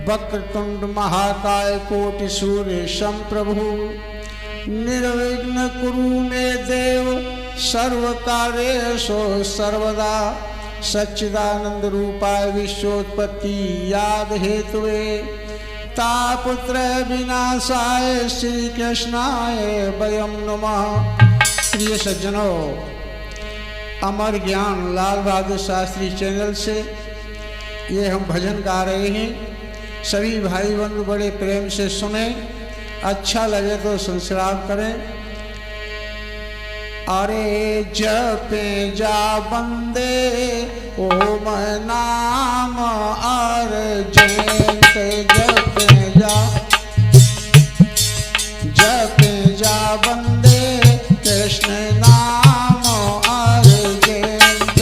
वक्रतुंड महाकाय कोटि सूर्य समप्रभु निर्विघ्न कुरु मे देव सर्व कार्येषु सर्वदा सच्चिदानंद रूपाय विश्वोत्पत्ति याद हेतुवे तापुत्र विनाशाय श्री कृष्णाय वयम नमः। प्रिय सज्जनों, अमर ज्ञान लाल बहादुर शास्त्री चैनल से ये हम भजन गा रहे हैं। सभी भाई बंधु बड़े प्रेम से सुने, अच्छा लगे तो सब्सक्राइब करें। अरे जपे जा बंदे ओम नाम अर्जेंत जपे जा बंदे कृष्ण नाम अर्जेंत।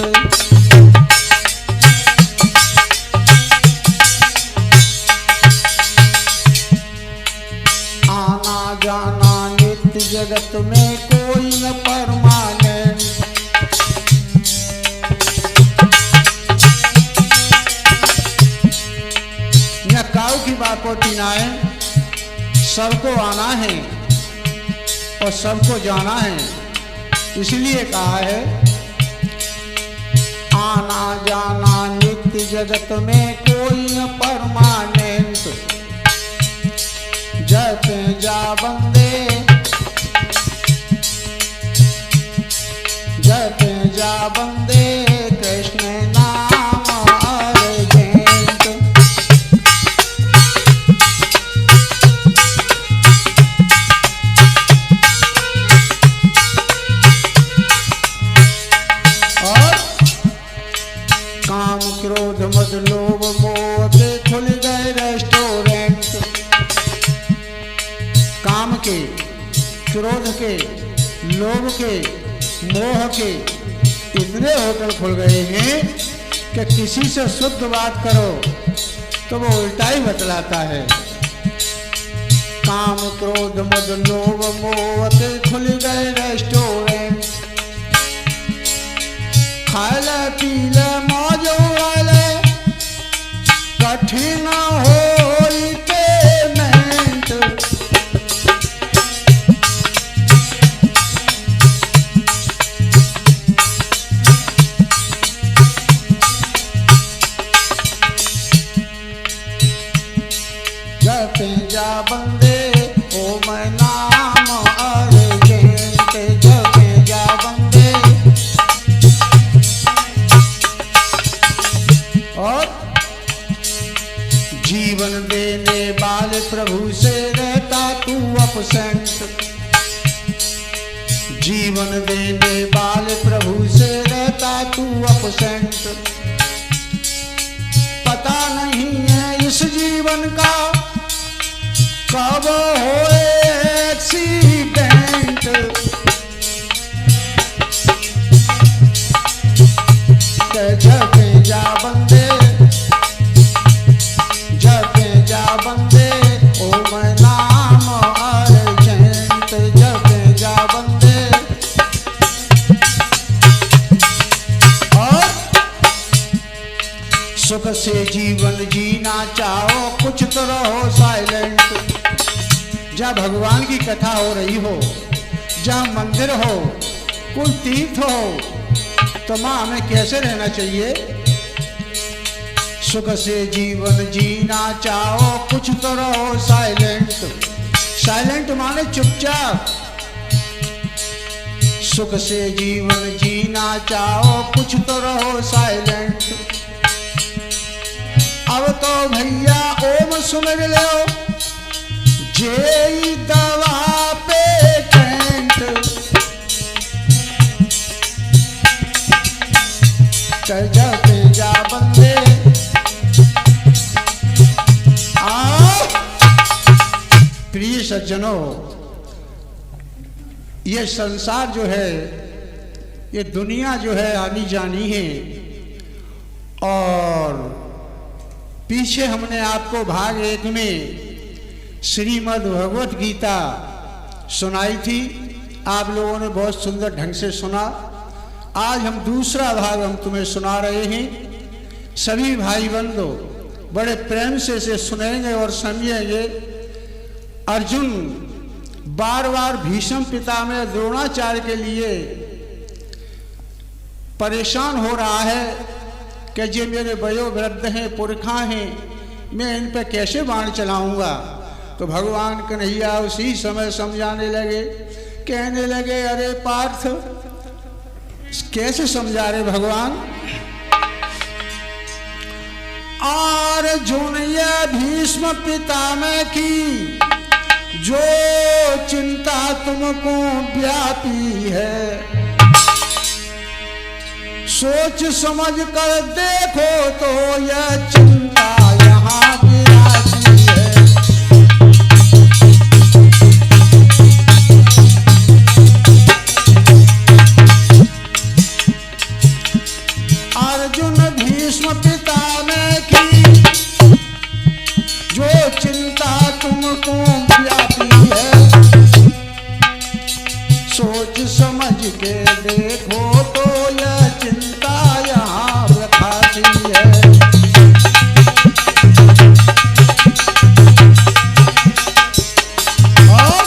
आना जाना नित्य जगत में कोई न परमानेंट। यह काऊ की बात होती ना है, सबको आना है और सबको जाना है, इसलिए कहा है आना जाना नित्य जगत में कोई न परमानेंट। जपे जा बंदे जपे जा बंदे कृष्ण नाम अर्जेंत। और काम क्रोध मद लोभ मोह के खुल गए रेस्टोरेंट। काम के, क्रोध के, लोभ के, मोह के इतने होटल खुल गए हैं कि किसी से शुद्ध बात करो तो वो उल्टा ही बतलाता है। काम क्रोध मद लोभ मोह के खुल गए रेस्टोरेंट। खाले पीले मौज उड़ाले कठिन हो पेमेंट। जपे जा बंदे ओम नाम अर्जेंत। जपे जा बंदे। और जीवन देने वाले प्रभु से रहता तू अपसेंट। जीवन देने वाले प्रभु से रहता तू अपसेंट। पता नहीं है इस जीवन का कब होए एक्सीडेंट। जपे जा बंदे जपे जा बंदे ओम नाम अर्जेंत। जपे जा बंदे। और सुख से जीवन जीना चाहो कुछ तो रहो साइलेंट। जहाँ भगवान की कथा हो रही हो, जहाँ मंदिर हो, कोई तीर्थ हो, तो माँ हमें कैसे रहना चाहिए? सुख से जीवन जीना चाहो कुछ तो रहो साइलेंट। साइलेंट माने चुपचाप। सुख से जीवन जीना चाहो कुछ तो रहो साइलेंट। अब तो भैया ओम सुमिर लो जेई दवा पेटेंट। जपे जा बंदे। प्रिय सज्जनों, ये संसार जो है, ये दुनिया जो है आनी जानी है। और पीछे हमने आपको भाग 1 में श्रीमद् भगवत गीता सुनाई थी, आप लोगों ने बहुत सुंदर ढंग से सुना। आज हम दूसरा भाग हम तुम्हें सुना रहे हैं। सभी भाई बंधु बड़े प्रेम से इसे सुनेंगे और समझेंगे। अर्जुन बार बार भीष्म पितामह द्रोणाचार्य के लिए परेशान हो रहा है कि ये मेरे वयोवृद्ध हैं, पुरखा हैं, मैं इन पे कैसे बाण चलाऊंगा। तो भगवान कन्हैया उसी समय समझाने लगे, कहने लगे, अरे पार्थ, कैसे समझा रहे भगवान। अर्जुन ये भीष्म पितामह की जो चिंता तुमको व्यापी है, सोच समझ कर देखो तो यह चिंता यहाँ विराजी है। अर्जुन भीष्म पितामह की जो चिंता तुमको व्यापी है, सोच समझ के देखो तो यह चिंता यहाँ व्यथाती है। और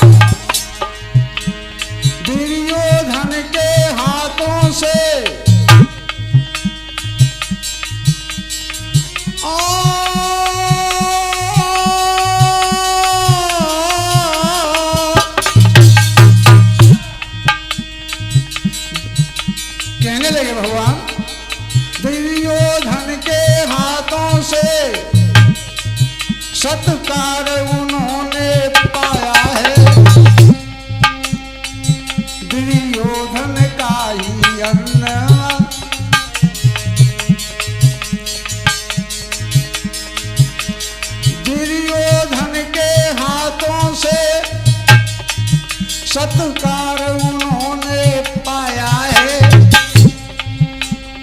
दुर्योधन के हाथों से कहने लगे भगवान, दुर्योधन के हाथों से सत्कार उन्होंने पाया है, दुर्योधन का ही अन्न दुर्योधन के हाथों से सत्कार उन्होंने पाया है,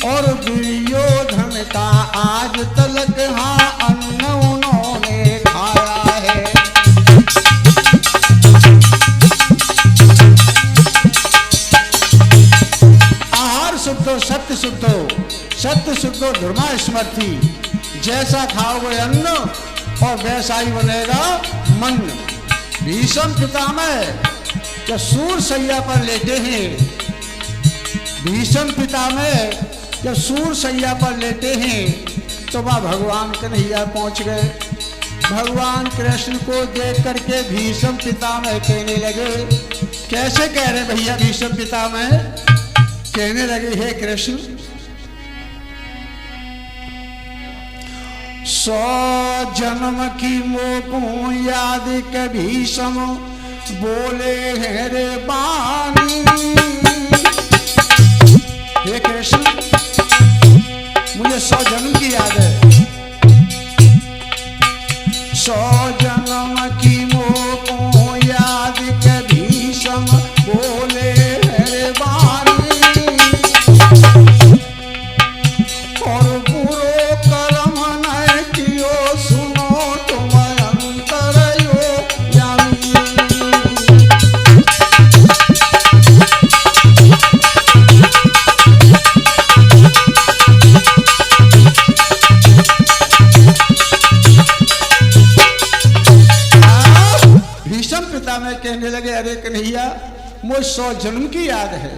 और दुर्योधन का आज तलक हाँ अन्न उन्होंने खाया है। आहार शुद्धो सत्य शुद्धो, सत्य शुद्धो धर्मा स्मृति, जैसा खाओगे अन्न और वैसा ही बनेगा मन। भीष्म पितामह जब सूर सैया पर लेटे हैं, भीष्म पितामह जब सूर सैया पर लेटे हैं तो वह भगवान कन्हैया पहुंच गए। भगवान कृष्ण को देख करके भीष्म पितामह कहने लगे, कैसे कह रहे भैया भीष्म पितामह, कहने लगे, हे कृष्ण, 100 जन्म की मोको याद के भीष्म बोले हैं रे बानी। हे कृष्ण, मुझे 100 जन्म की याद है, 100 जन्म की मोको याद के भीष्म बोले हैं रे बानी, और बुरो कर्म न कियो सुनो तुम अंतर यो जानी। में कहने लगे, अरे कन्हैया, मुझे 100 जन्म की याद है,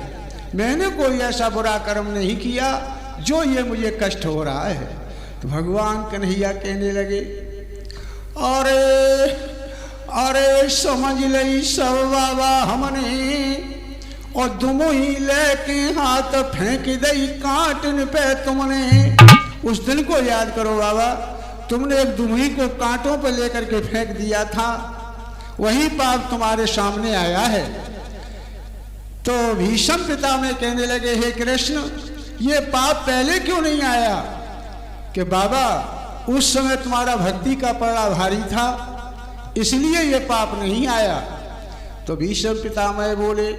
मैंने कोई ऐसा बुरा कर्म नहीं किया जो ये मुझे कष्ट हो रहा है। तो भगवान कन्हैया कहने लगे, अरे अरे समझ लई सब बाबा हमने, और तुम ही लेके हाथ फेंक दई कांटन पे तुमने। उस दिन को याद करो बाबा, तुमने एक दुमही को कांटों पे लेकर के फेंक दिया था, वही पाप तुम्हारे सामने आया है। तो भीष्म पितामह कहने लगे, हे कृष्ण, ये पाप पहले क्यों नहीं आया? कि बाबा उस समय तुम्हारा भक्ति का पड़ा भारी था, इसलिए ये पाप नहीं आया। तो भीष्म पितामह बोले,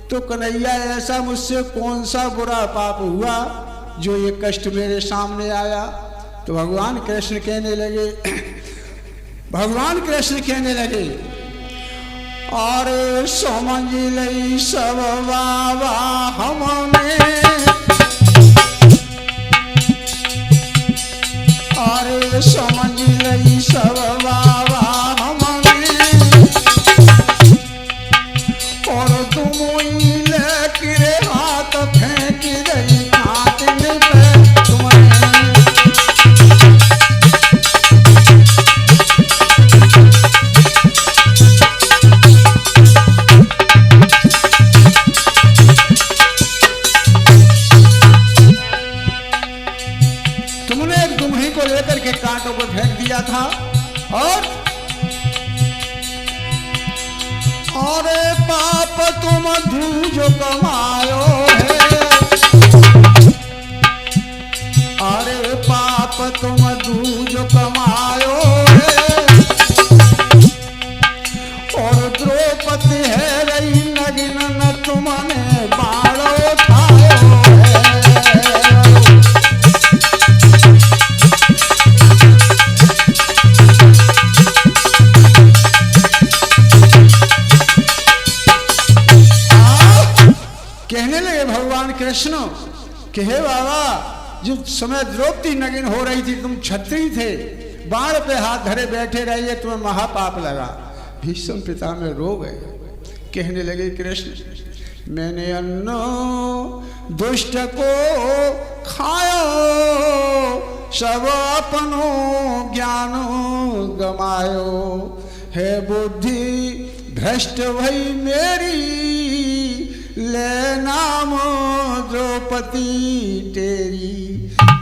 तो कन्हैया ऐसा मुझसे कौन सा बुरा पाप हुआ जो ये कष्ट मेरे सामने आया? तो भगवान कृष्ण कहने लगे, भगवान कृष्ण कहने लगे, और समझ लई सब बाबा हमने, अरे समझ लई सब बाबा हमारी और तुम लेकर हाथ फेंक रही हाथ में पे तुम्हें लेकर के कांटों को फेंक दिया था और पाप तुम धूज कमायो है, अरे पाप तुम धूज कमायो है और द्रौपदी है रही नगिन न तुमने बाण उठायो है। कहने लगे भगवान कृष्ण कि हे बाबा, जिस समय द्रौपदी नगिन हो रही थी तुम क्षत्रिय थे, बाण पे हाथ धरे बैठे रहिए, तुम्हें महापाप लगा। भीष्म पितामह रो गए। कहने लगे कृष्ण मैंने अन्न दुष्ट को खायो, सब अपनो ज्ञान गमायो, है बुद्धि भ्रष्ट भई मेरी, ले नाम द्रौपदी तेरी।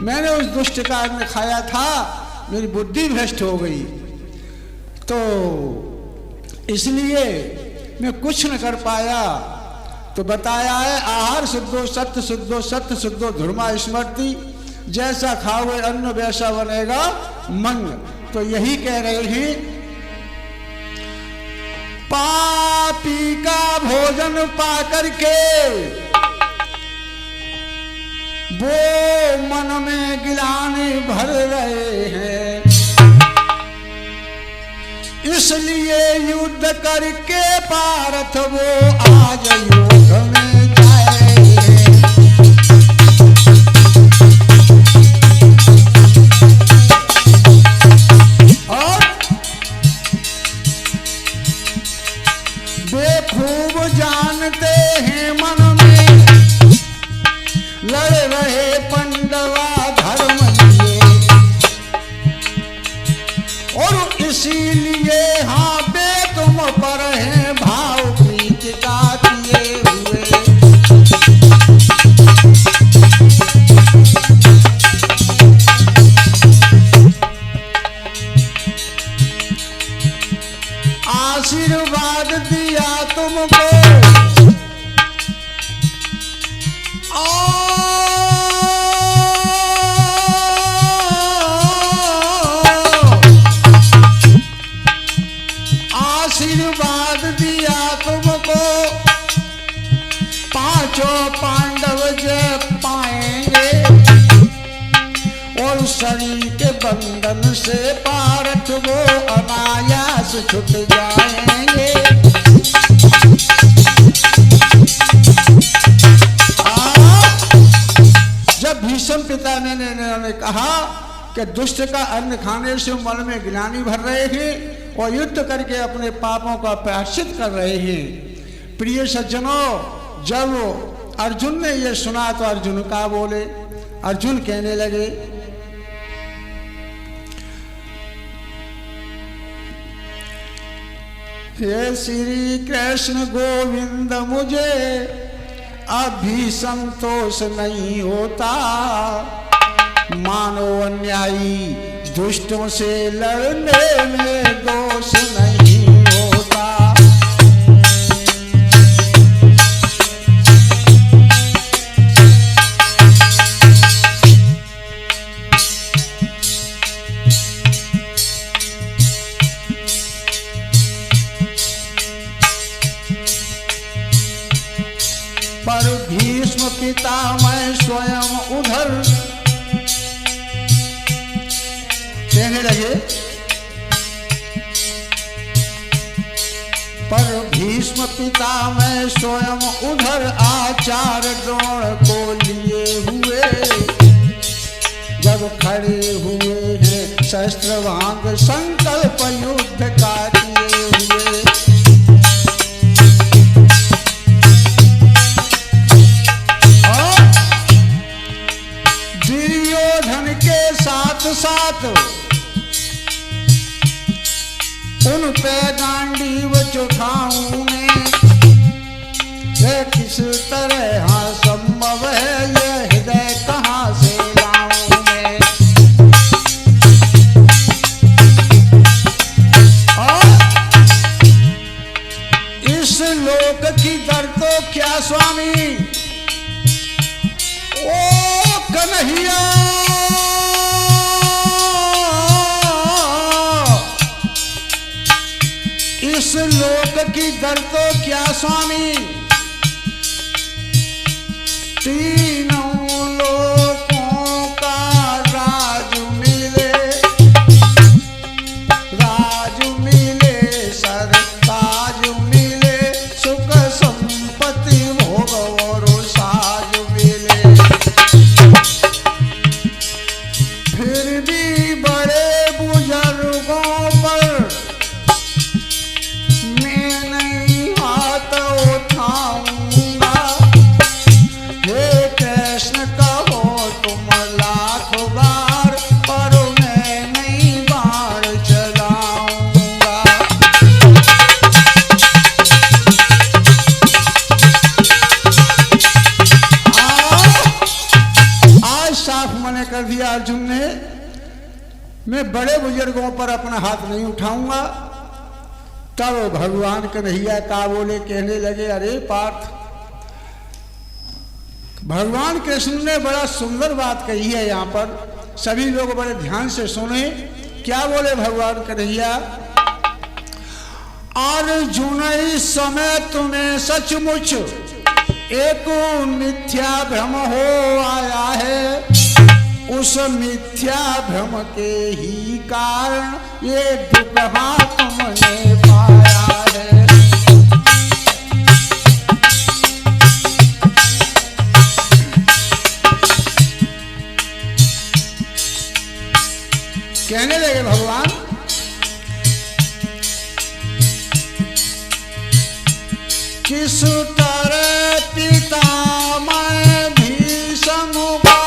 मैंने उस दुष्ट का अन्न खाया था, मेरी बुद्धि भ्रष्ट हो गई, तो इसलिए मैं कुछ न कर पाया। तो बताया है आहार शुद्धो सत्य शुद्धो सत्य शुद्धो धर्मा स्मृति, जैसा खाओगे अन्न वैसा बनेगा मन। तो यही कह रहे हैं पापी का भोजन पा करके वो मन में गिलानी भर रहे हैं, इसलिए युद्ध करके पार्थ वो आज युद्ध में जाएंगे। और वे खूब जानते हैं मन में लड़ रहे पंडवा धर्म लिए, और इसीलिए हाँ बे तुम पर है भाव प्रीति का किए हुए। आशीर्वाद दिया तुमको आशीर्वाद दिया तुमको, पांचों पांडव जय पाएंगे और शरीर के बंधन से पार्थ वो अनायास छूट जाएंगे। जब भीष्म पिता ने कहा कि दुष्ट का अन्न खाने से मन में ग्लानि भर रहे हैं और युद्ध करके अपने पापों का प्रायश्चित कर रहे हैं। प्रिय सज्जनों, जब अर्जुन ने यह सुना तो अर्जुन का बोले, अर्जुन कहने लगे हे श्री कृष्ण गोविंद, मुझे अभी संतोष नहीं होता, मानो अन्यायी दुष्टों से लड़ने में दोष नहीं होता। पर भीष्म पितामह स्वयं उधर कहने लगे, पर भीष्म पितामह स्वयं उधर आचार्य द्रोण को लिए हुए जब खड़े हुए हैं शस्त्र भांग संकल्प युद्ध का किए हुए। और दुर्योधन के साथ साथ उन पे गांडीव चुठाऊं मैं, किस तरह संभव है ये हृदय कहाँ से लाऊं मैं। और इस लोक की दर तो क्या स्वामी, ओ कन्हैया इस लोक की दर तो क्या स्वामी, तीनों लोकों का राज मिले, सर ताज मिले, सुख संपत्ति भोग और साज मिले। फिर भी बड़े बुजुर्गों पर मैं नहीं हाथ उठाऊंगा। हे कृष्ण कहो तुम लाख बार, पर मैं नहीं बाण चलाऊंगा। आज साफ मने कर दिया अर्जुन ने, मैं बड़े बुजुर्गों पर अपना हाथ नहीं उठाऊंगा। तब भगवान कन्हैया का बोले, कहने लगे, अरे पार्थ, भगवान कृष्ण ने बड़ा सुंदर बात कही है। यहाँ पर सभी लोग बड़े ध्यान से सुने। क्या बोले भगवान कन्हैया, अर्जुन इस समय तुम्हें सचमुच एक मिथ्या भ्रम हो आया है। उस मिथ्या भ्रम के ही कारण ये दुर्घटना तुमने पाया है। कहने लगे भगवान, किस तरह पिता मैं भीष्म का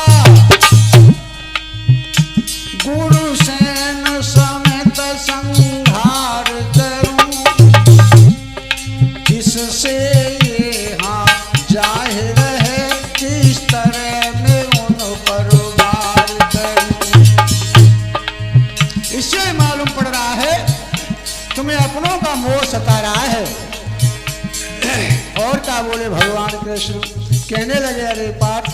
गुरुसेन समेत संहार करूं, किससे ये हाँ जाहिर है, किस तरह मैं उन पर वार करूं। इससे मालूम पड़ रहा है तुम्हें अपनों का मोह सता रहा है। और क्या बोले भगवान कृष्ण, कहने लगे, अरे पार्थ,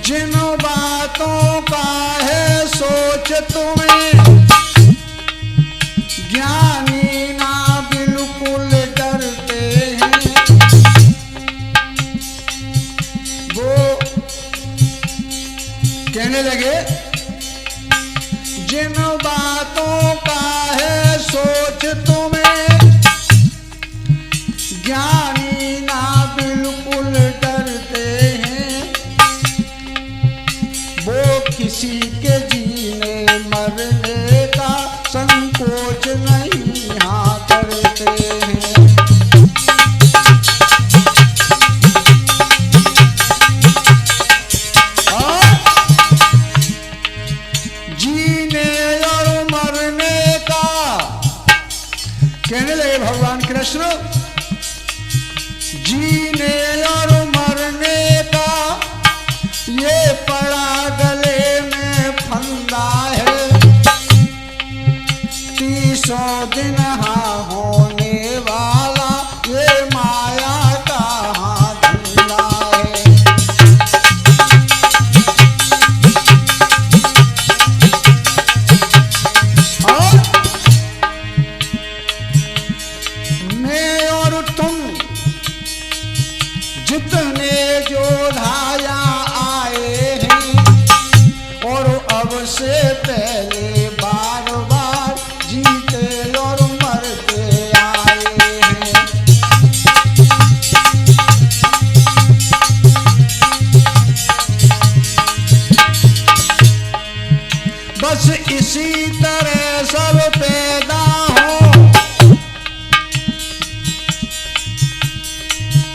जिन बातों का है सोच तुम्हें, ज्ञानी ना बिल्कुल डरते हैं। वो कहने लगे, जिन बातों का है सोच तुम्हें, ज्ञानी ना बिल्कुल डरते हैं। वो किसी के जीने मरने का संकोच नहीं हाँ करते हैं। कहने लगे भगवान कृष्ण, जीने और मरने का ये पड़ा गले में फंदा। इसी तरह सब पैदा हो,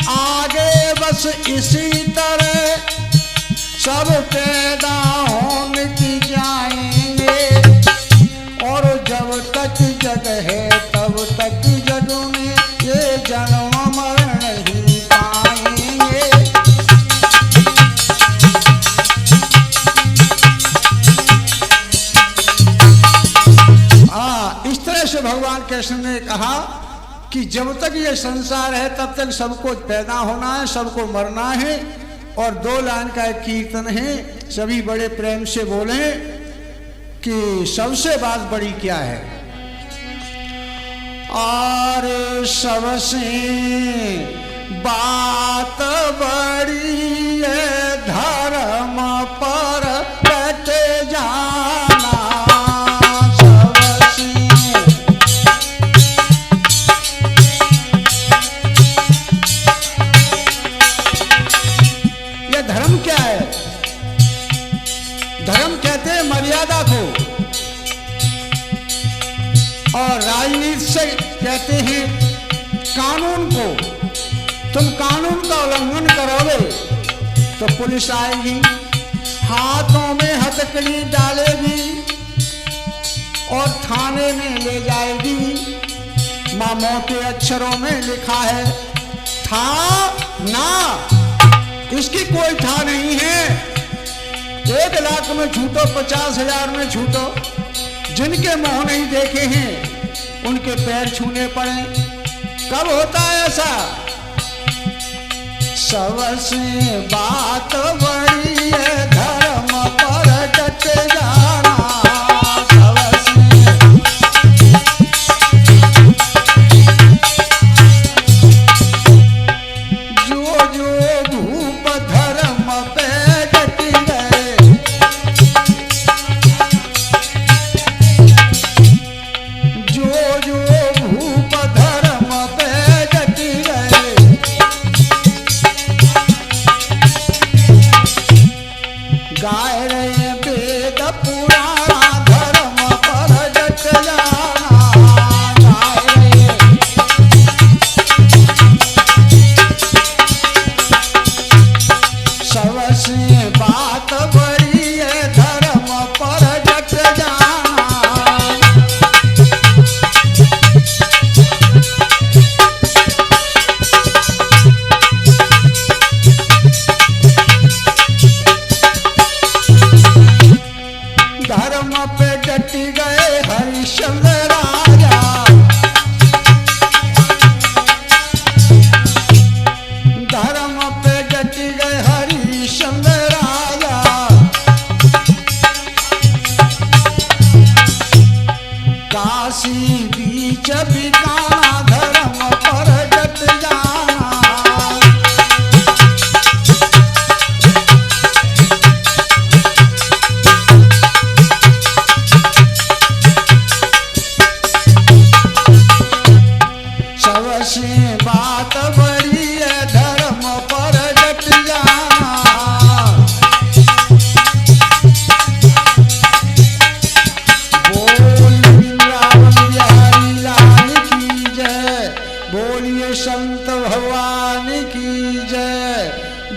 आगे बस इसी तरह सब पैदा होने की जाएंगे। और जब तक जग है तब तक जग में ये जन्म मरण नहीं पाएंगे। इस तरह से भगवान कृष्ण ने कहा कि जब तक ये संसार है तब तक सबको पैदा होना है, सबको मरना है। और 2 लाइन का एक कीर्तन है, सभी बड़े प्रेम से बोले कि सबसे बात बड़ी क्या है। और सबसे बात बड़ी है धर्म पर डट जाना। ये धर्म क्या है? धर्म कहते हैं मर्यादा को, और राजनीति से कहते हैं कानून को। तुम कानून का उल्लंघन करोगे तो पुलिस आएगी, हाथों में हथकड़ी डालेगी और थाने में ले जाएगी। मां मोटे अक्षरों में लिखा है था ना, इसकी कोई था नहीं है। 1 लाख में छूटो, 50,000 में छूटो, जिनके मुंह नहीं देखे हैं उनके पैर छूने पड़े। कब होता है ऐसा? सबसे बात बड़ी है धर्म पर डट जाना।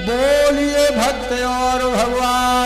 बोलिए भक्त और भगवान